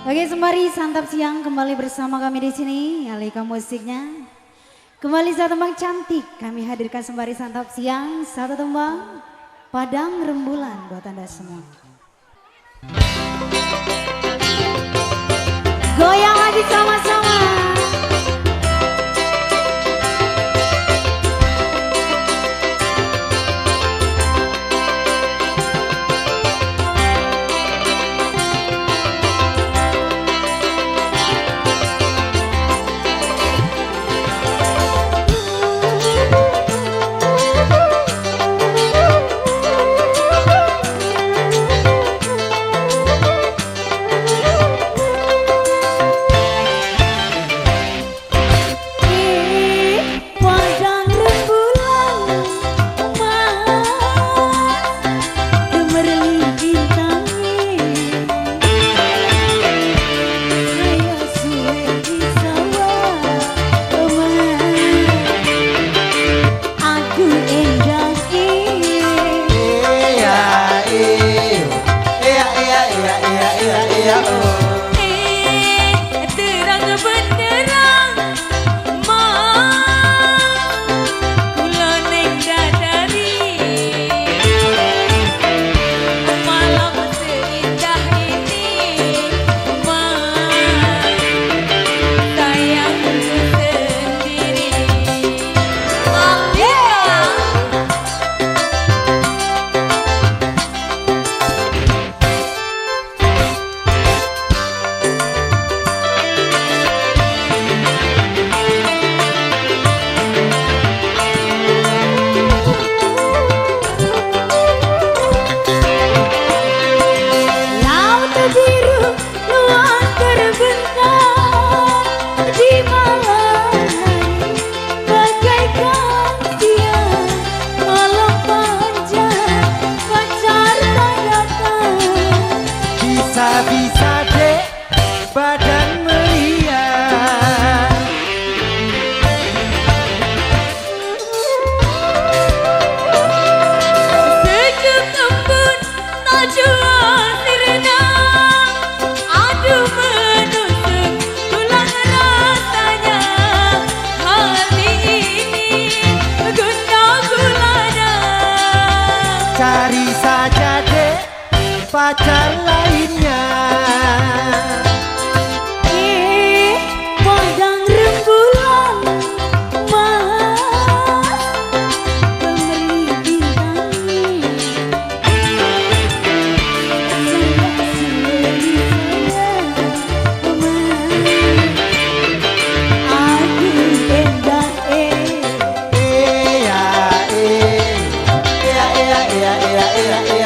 Oke, sembari santap siang kembali bersama kami di sini, Alika musiknya. Kembali satu tembang cantik kami hadirkan sembari santap siang, satu tembang Padang Rembulan buat Anda semua. Goyang lagi sama-sama. Bisa dek badan meriah, sejuk embun tajuan sirna, aduh menusuk tulang rasanya. Hati ini gundah gulana, cari saja dek pacar lainnya. Padang rembulan mas, pemberi bintangi, aku endah Iya iya iya iya iya iya iya.